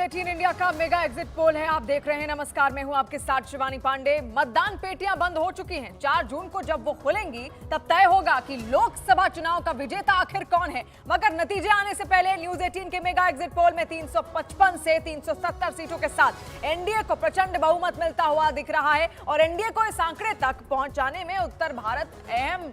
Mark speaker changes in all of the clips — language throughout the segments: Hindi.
Speaker 1: 18 इंडिया का मेगा एग्जिट पोल है। आप देख रहे हैं। नमस्कार, मैं हूं आपके साथ शिवानी पांडे। मतदान पेटियां बंद हो चुकी हैं। 4 जून को जब वो खुलेंगी तब तय होगा कि लोकसभा चुनाव का विजेता आखिर कौन है। मगर नतीजे आने से पहले न्यूज 18 के मेगा एग्जिट पोल में 355 से 370 सीटों के साथ एनडीए को प्रचंड बहुमत मिलता हुआ दिख रहा है और एनडीए को इस आंकड़े तक पहुंचाने में उत्तर भारत अहम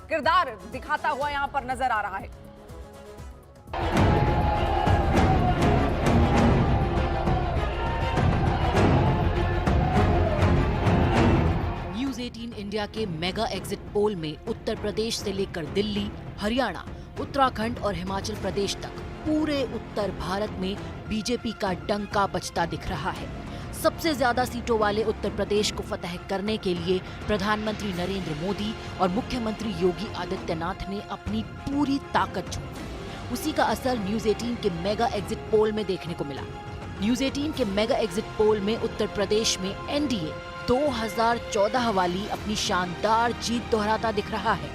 Speaker 1: किरदार दिखाता हुआ यहां पर नजर आ रहा है।
Speaker 2: न्यूज 18 इंडिया के मेगा एग्जिट पोल में उत्तर प्रदेश से लेकर दिल्ली, हरियाणा, उत्तराखंड और हिमाचल प्रदेश तक पूरे उत्तर भारत में बीजेपी का डंका बजता दिख रहा है। सबसे ज्यादा सीटों वाले उत्तर प्रदेश को फतह करने के लिए प्रधानमंत्री नरेंद्र मोदी और मुख्यमंत्री योगी आदित्यनाथ ने अपनी पूरी ताकत झोंकी। उसी का असर न्यूज 18 के मेगा एग्जिट पोल में देखने को मिला। न्यूज 18 के मेगा एग्जिट पोल में उत्तर प्रदेश में एनडीए 2014 वाली अपनी शानदार जीत दोहराता दिख रहा है।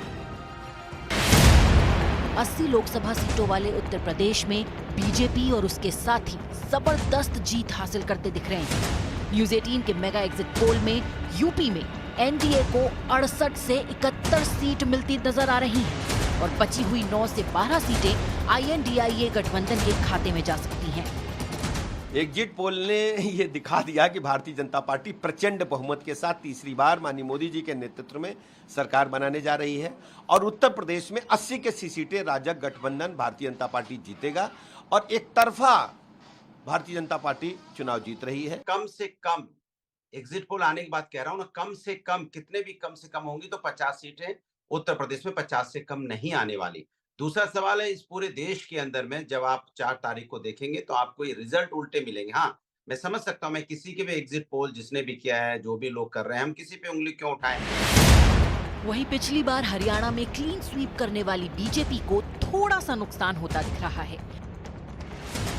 Speaker 2: 80 लोकसभा सीटों वाले उत्तर प्रदेश में बीजेपी और उसके साथी जबरदस्त जीत हासिल करते दिख रहे हैं। न्यूज 18 के मेगा एग्जिट पोल में यूपी में एनडीए को 68 से 71 सीट मिलती नजर आ रही हैं और बची हुई 9 से 12 सीटें आईएनडीआईए गठबंधन के खाते में जा सकती हैं।
Speaker 3: एग्जिट पोल ने ये दिखा दिया कि भारतीय जनता पार्टी प्रचंड बहुमत के साथ तीसरी बार माननीय मोदी जी के नेतृत्व में सरकार बनाने जा रही है और उत्तर प्रदेश में 80 के 80 सीटें राजग गठबंधन भारतीय जनता पार्टी जीतेगा और एक तरफा भारतीय जनता पार्टी चुनाव जीत रही है।
Speaker 4: कम से कम एग्जिट पोल आने की बात कह रहा हूं ना, कम से कम कितने भी कम से कम होंगी तो 50 सीटें उत्तर प्रदेश में 50 से कम नहीं आने वाली। दूसरा सवाल है, इस पूरे देश के अंदर में जब आप 4 तारीख को देखेंगे तो आपको ये रिजल्ट उल्टे मिलेंगे। हाँ, मैं समझ सकता हूं, मैं किसी के भी एग्जिट पोल जिसने भी किया है, जो भी लोग कर रहे हैं, हम किसी पे उंगली क्यों उठाएं।
Speaker 2: वहीं पिछली बार हरियाणा में क्लीन स्वीप करने वाली बीजेपी को थोड़ा सा नुकसान होता दिख रहा है।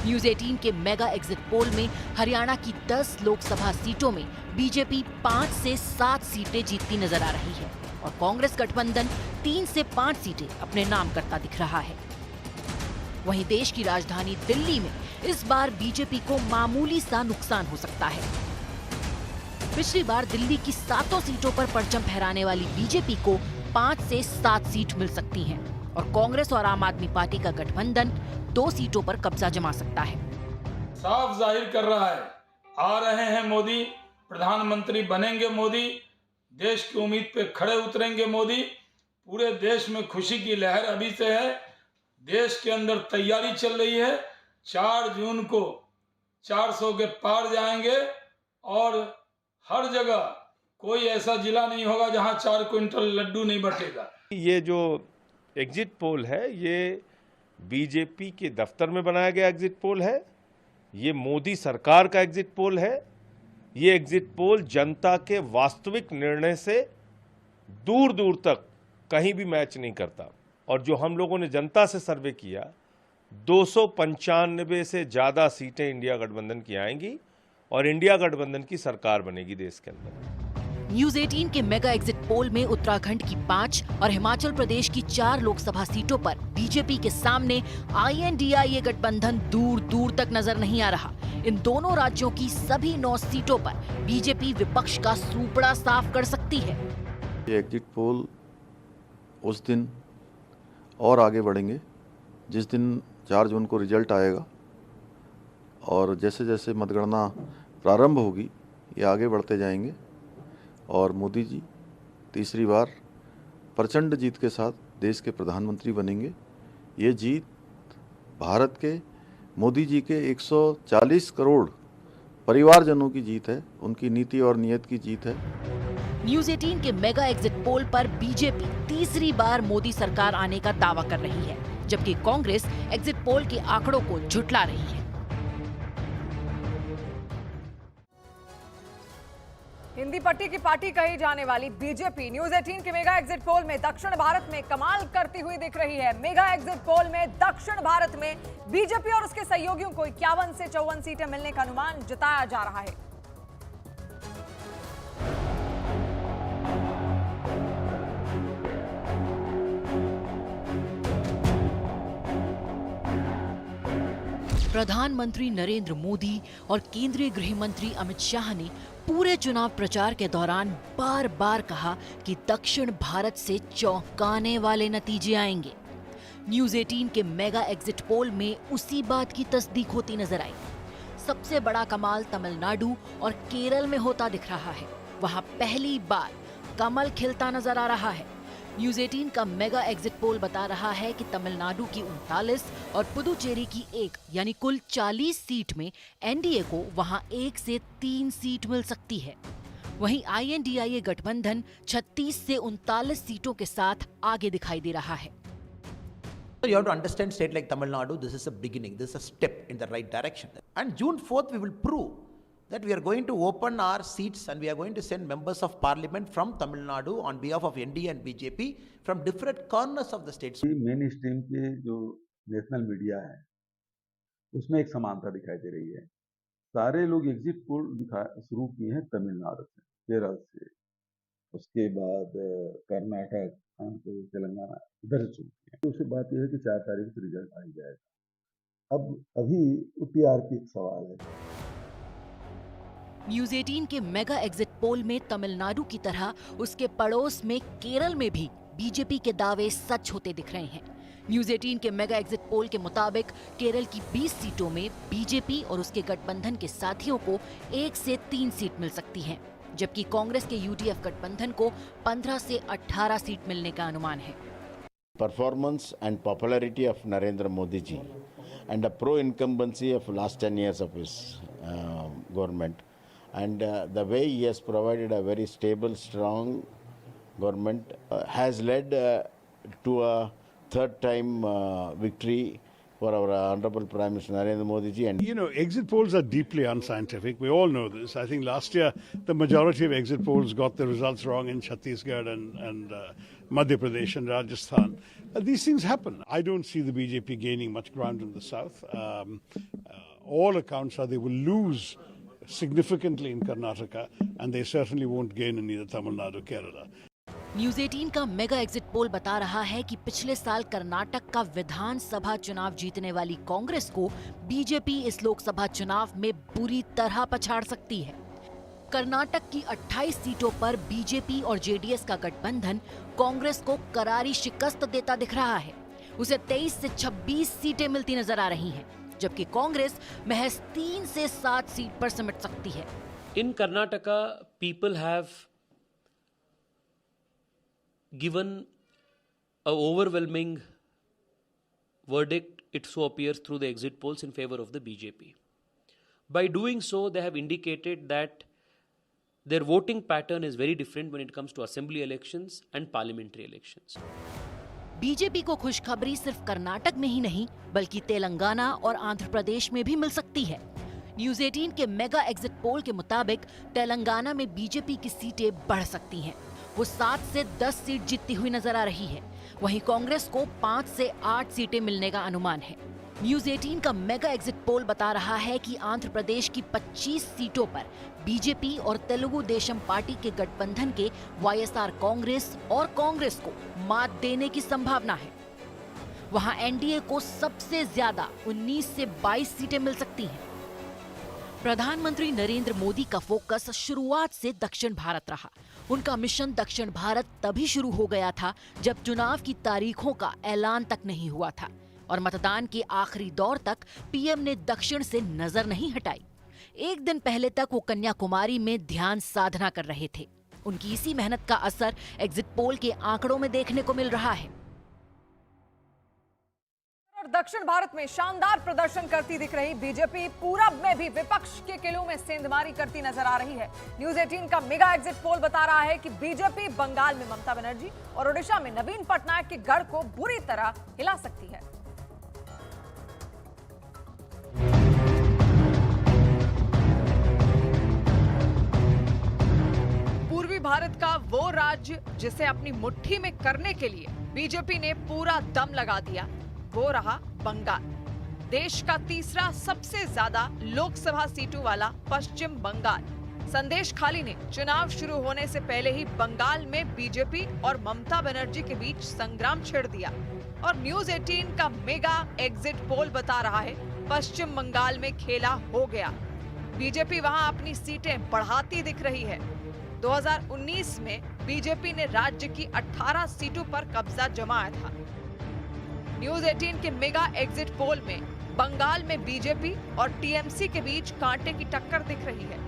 Speaker 2: न्यूज 18 के मेगा एग्जिट पोल में हरियाणा की 10 लोकसभा सीटों में बीजेपी 5 से 7 सीटें जीतती नजर आ रही है और कांग्रेस गठबंधन 3 से 5 सीटें अपने नाम करता दिख रहा है। वहीं देश की राजधानी दिल्ली में इस बार बीजेपी को मामूली सा नुकसान हो सकता है। पिछली बार दिल्ली की 7 सीटों पर परचम फहराने वाली बीजेपी को 5 से 7 सीट मिल सकती हैं और कांग्रेस और आम आदमी पार्टी का गठबंधन 2 सीटों पर कब्जा जमा सकता है।
Speaker 5: साफ जाहिर कर रहा है, आ रहे हैं मोदी, प्रधानमंत्री बनेंगे मोदी, देश की उम्मीद पे खड़े उतरेंगे मोदी। पूरे देश में खुशी की लहर अभी से है। देश के अंदर तैयारी चल रही है। 4 जून को 400 के पार जाएंगे और हर जगह कोई ऐसा जिला नहीं होगा जहां 4 क्विंटल लड्डू नहीं बटेगा।
Speaker 6: ये जो एग्जिट पोल है, ये बीजेपी के दफ्तर में बनाया गया एग्जिट पोल है। ये मोदी सरकार का एग्जिट पोल है। ये एग्जिट पोल जनता के वास्तविक निर्णय से दूर दूर तक कहीं भी मैच नहीं करता। और जो हम लोगों ने जनता से सर्वे किया, 295 से ज़्यादा सीटें इंडिया गठबंधन की आएंगी और इंडिया गठबंधन की सरकार बनेगी देश के अंदर।
Speaker 2: न्यूज 18 के मेगा एग्जिट पोल में उत्तराखंड की 5 और हिमाचल प्रदेश की 4 लोकसभा सीटों पर बीजेपी के सामने आईएनडीआईए गठबंधन दूर दूर तक नजर नहीं आ रहा। इन दोनों राज्यों की सभी 9 सीटों पर बीजेपी विपक्ष का सूपड़ा साफ कर सकती है।
Speaker 7: ये एग्जिट पोल उस दिन और आगे बढ़ेंगे जिस दिन 4 जून को रिजल्ट आएगा और जैसे जैसे मतगणना प्रारंभ होगी ये आगे बढ़ते जाएंगे और मोदी जी तीसरी बार प्रचंड जीत के साथ देश के प्रधानमंत्री बनेंगे। ये जीत भारत के मोदी जी के 140 करोड़ परिवारजनों की जीत है, उनकी नीति और नीयत की जीत है।
Speaker 2: न्यूज 18 के मेगा एग्जिट पोल पर बीजेपी तीसरी बार मोदी सरकार आने का दावा कर रही है, जबकि कांग्रेस एग्जिट पोल के आंकड़ों को झुठला रही है।
Speaker 1: हिंदी पट्टी की पार्टी कही जाने वाली बीजेपी न्यूज 18 के मेगा एग्जिट पोल में दक्षिण भारत में कमाल करती हुई दिख रही है। मेगा एग्जिट पोल में दक्षिण भारत में बीजेपी और उसके सहयोगियों को 51 से 54 सीटें मिलने का अनुमान जताया जा रहा है।
Speaker 2: प्रधानमंत्री नरेंद्र मोदी और केंद्रीय गृह मंत्री अमित शाह ने पूरे चुनाव प्रचार के दौरान बार बार कहा कि दक्षिण भारत से चौंकाने वाले नतीजे आएंगे। न्यूज 18 के मेगा एग्जिट पोल में उसी बात की तस्दीक होती नजर आई। सबसे बड़ा कमाल तमिलनाडु और केरल में होता दिख रहा है। वहां पहली बार कमल खिलता नजर आ रहा है। न्यूज 18 का मेगा एग्जिट पोल बता रहा है कि तमिलनाडु की 39 और पुदुचेरी की 1 यानी कुल 40 सीट में एनडीए को वहां 1 से 3 सीट मिल सकती है। वहीं INDIA गठबंधन 36 से 39 सीटों के साथ आगे दिखाई दे रहा है।
Speaker 8: You have to understand state like Tamil Nadu, this is a beginning, this is a step in the right direction. And June 4th, we will prove that we are going to open our seats and we are going to send members of parliament from Tamil Nadu on behalf of NDA and BJP from different corners of the states.
Speaker 9: Main stream के जो नेशनल मीडिया है उसमें एक समानता दिखाई दे रही है। सारे लोग एग्जिट पोल शुरू किए हैं तमिलनाडु से, केरल से, उसके बाद कर्नाटक, तेलंगाना, इधर से शुरू किए। दूसरी बात यह है कि 4 तारीख को रिजल्ट आ ही जाएगा। अब अभी TRP एक सवाल है।
Speaker 2: न्यूज 18 के मेगा एग्जिट पोल में तमिलनाडु की तरह उसके पड़ोस में केरल में भी बीजेपी के दावे सच होते दिख रहे हैं। न्यूज 18 के मेगा एग्जिट पोल के मुताबिक केरल की 20 सीटों में बीजेपी और उसके गठबंधन के साथियों को 1 से 3 सीट मिल सकती हैं, जबकि कांग्रेस के UDF गठबंधन को 15 से 18 सीट मिलने का अनुमान है।
Speaker 10: Performance and popularity of Narendra Modi ji and the pro-incumbency of last 10 years of his government and the way he has provided a very stable, strong government has led to a third time victory for our Honorable Prime Minister Narendra Modi ji. And
Speaker 11: you know, exit polls are deeply unscientific. We all know this. I think last year the majority of exit polls got the results wrong in Chhattisgarh and Madhya Pradesh and Rajasthan. These things happen. I don't see the BJP gaining much ground in the south. All accounts are they will lose significantly in Karnataka and they certainly won't gain in either Tamil Nadu or Kerala.
Speaker 2: News 18 का मेगा एग्जिट पोल बता रहा है कि पिछले साल कर्नाटक का विधानसभा चुनाव जीतने वाली कांग्रेस को बीजेपी इस लोकसभा चुनाव में बुरी तरह पछाड़ सकती है। कर्नाटक की 28 सीटों पर बीजेपी और जेडीएस का गठबंधन कांग्रेस को करारी शिकस्त देता दिख रहा है। उसे 23 से 26 सीटें मिलती नजर आ रही हैं, जबकि कांग्रेस महज 3 से 7 सीट पर सिमट सकती है।
Speaker 12: In Karnataka, people have given a overwhelming verdict, it so appears, through the exit polls in favor of the BJP. By doing so, they have indicated that their voting pattern is very different when it comes to assembly elections and parliamentary elections.
Speaker 2: BJP को खुशखबरी सिर्फ कर्नाटक में ही नहीं बल्कि तेलंगाना और आंध्र प्रदेश में भी मिल सकती है। न्यूज 18 के मेगा एग्जिट पोल के मुताबिक तेलंगाना में बीजेपी की सीटें बढ़ सकती हैं। वो 7 से 10 सीट जीतती हुई नजर आ रही है। वहीं कांग्रेस को 5 से 8 सीटें मिलने का अनुमान है। न्यूज 18 का मेगा एग्जिट पोल बता रहा है कि आंध्र प्रदेश की 25 सीटों पर बीजेपी और तेलुगु देशम पार्टी के गठबंधन के YSR कांग्रेस और कांग्रेस को मात देने की संभावना है। वहां एनडीए को सबसे ज्यादा 19 से 22 सीटें मिल सकती हैं। प्रधानमंत्री नरेंद्र मोदी का फोकस शुरुआत से दक्षिण भारत रहा। उनका मिशन दक्षिण भारत तभी शुरू हो गया था जब चुनाव की तारीखों का ऐलान तक नहीं हुआ था और मतदान के आखिरी दौर तक पीएम ने दक्षिण से नजर नहीं हटाई। एक दिन पहले तक वो कन्याकुमारी में ध्यान साधना कर रहे थे। उनकी इसी मेहनत का असर एग्जिट पोल के आंकड़ों में देखने को मिल रहा है।
Speaker 1: और दक्षिण भारत में शानदार प्रदर्शन करती दिख रही बीजेपी पूरब में भी विपक्ष के किलों में सेंधमारी करती नजर आ रही है। न्यूज 18 का मेगा एग्जिट पोल बता रहा है कि बीजेपी बंगाल में ममता बनर्जी और ओडिशा में नवीन पटनायक के गढ़ को बुरी तरह हिला सकती है। पूर्वी भारत का वो राज्य जिसे अपनी मुट्ठी में करने के लिए बीजेपी ने पूरा दम लगा दिया, वो रहा बंगाल। देश का तीसरा सबसे ज्यादा लोकसभा सीटों वाला पश्चिम बंगाल। संदेश खाली ने चुनाव शुरू होने से पहले ही बंगाल में बीजेपी और ममता बनर्जी के बीच संग्राम छेड़ दिया और न्यूज 18 का मेगा एग्जिट पोल बता रहा है पश्चिम बंगाल में खेला हो गया। बीजेपी वहां अपनी सीटें बढ़ाती दिख रही है। 2019 में बीजेपी ने राज्य की 18 सीटों पर कब्जा जमाया था। न्यूज 18 के मेगा एग्जिट पोल में बंगाल में बीजेपी और टीएमसी के बीच कांटे की टक्कर दिख रही है,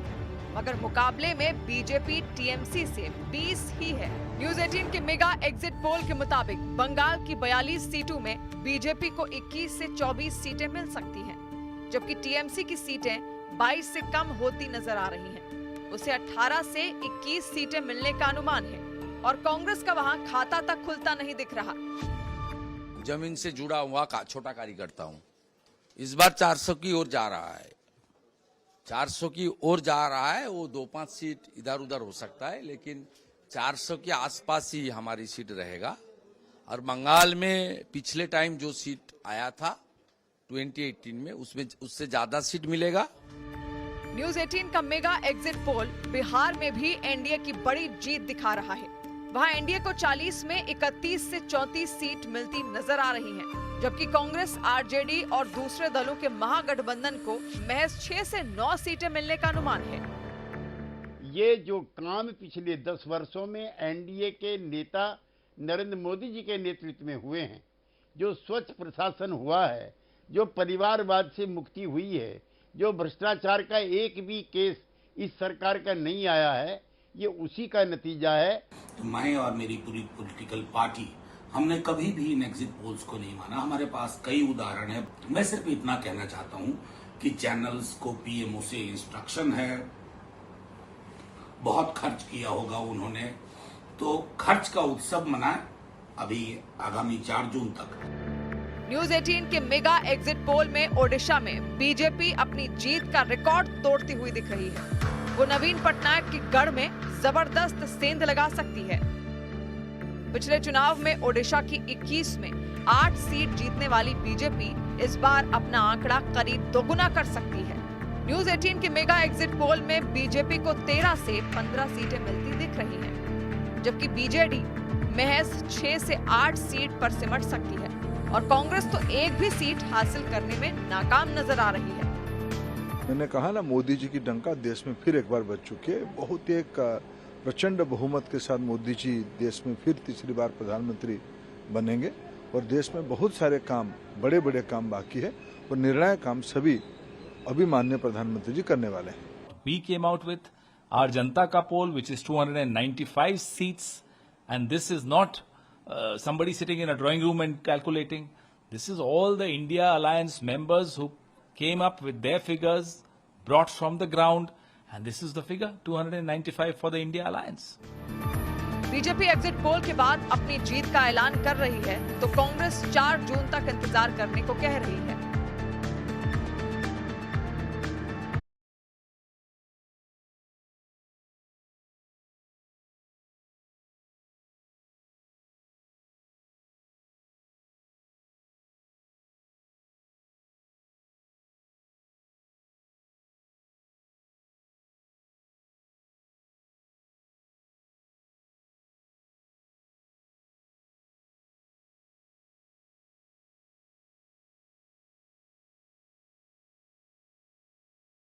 Speaker 1: मगर मुकाबले में बीजेपी टीएमसी से 20 ही है। न्यूज 18 के मेगा एग्जिट पोल के मुताबिक बंगाल की 42 सीटों में बीजेपी को 21 से 24 सीटें मिल सकती हैं, जबकि टीएमसी की सीटें 22 से कम होती नजर आ रही हैं। उसे 18 से 21 सीटें मिलने का अनुमान है और कांग्रेस का वहां खाता तक खुलता नहीं दिख रहा।
Speaker 13: जमीन से जुड़ा हुआ छोटा कार्यकर्ता हूं। इस बार 400 की ओर जा रहा है, 400 की ओर जा रहा है। वो 2-5 सीट इधर उधर हो सकता है, लेकिन 400 के आसपास ही हमारी सीट रहेगा। और बंगाल में पिछले टाइम जो सीट आया था 2018 में, उसमें उससे ज्यादा सीट मिलेगा।
Speaker 1: न्यूज 18 का मेगा एग्जिट पोल बिहार में भी एनडीए की बड़ी जीत दिखा रहा है। वहां एनडीए को 40 में 31 से 34 सीट मिलती नजर आ रही हैं, जबकि कांग्रेस, आरजेडी और दूसरे दलों के महागठबंधन को महज 6 से 9 सीटें मिलने का अनुमान है।
Speaker 10: ये जो काम पिछले 10 वर्षों में एनडीए के नेता नरेंद्र मोदी जी के नेतृत्व में हुए हैं, जो स्वच्छ प्रशासन हुआ है, जो परिवारवाद से मुक्ति हुई है, जो भ्रष्टाचार का एक भी केस इस सरकार का नहीं आया है, ये उसी का नतीजा है।
Speaker 14: तो मैं और मेरी पूरी पॉलिटिकल पार्टी, हमने कभी भी इन एग्जिट पोल्स को नहीं माना। हमारे पास कई उदाहरण है। मैं सिर्फ इतना कहना चाहता हूं कि चैनल्स को पीएमओ से इंस्ट्रक्शन है, बहुत खर्च किया होगा उन्होंने, तो खर्च का उत्सव मनाएं अभी आगामी 4 जून तक।
Speaker 1: न्यूज 18 के मेगा एग्जिट पोल में ओडिशा में बीजेपी अपनी जीत का रिकॉर्ड तोड़ती हुई दिख रही है। वो नवीन पटनायक की गढ़ में जबरदस्त सेंध लगा सकती है। पिछले चुनाव में ओडिशा की 21 में 8 सीट जीतने वाली बीजेपी इस बार अपना आंकड़ा करीब दोगुना कर सकती है। न्यूज 18 के मेगा एग्जिट पोल में बीजेपी को 13 से 15 सीटें मिलती दिख रही हैं, जबकि बीजेडी महज 6 से 8 सीट पर सिमट सकती है और कांग्रेस तो एक भी सीट हासिल करने में नाकाम नजर आ रही है।
Speaker 15: मैंने कहा ना, मोदी जी की डंका देश में फिर एक बार बज चुकी है। बहुत एक प्रचंड बहुमत के साथ मोदी जी देश में फिर तीसरी बार प्रधानमंत्री बनेंगे और देश में बहुत सारे काम, बड़े बड़े काम बाकी है और निर्णायक काम सभी अभी माननीय प्रधानमंत्री जी करने वाले हैं।
Speaker 16: We came out with our Janta ka poll, which is 295 seats, and this is not somebody sitting in a drawing room and calculating. This is all the India Alliance members who came up with their figures, brought from the ground, and this is the figure, 295 for the India Alliance.
Speaker 1: BJP exit poll के बाद अपनी जीत का ऐलान कर रही है, तो कांग्रेस 4 जून तक इंतजार करने को कह रही है।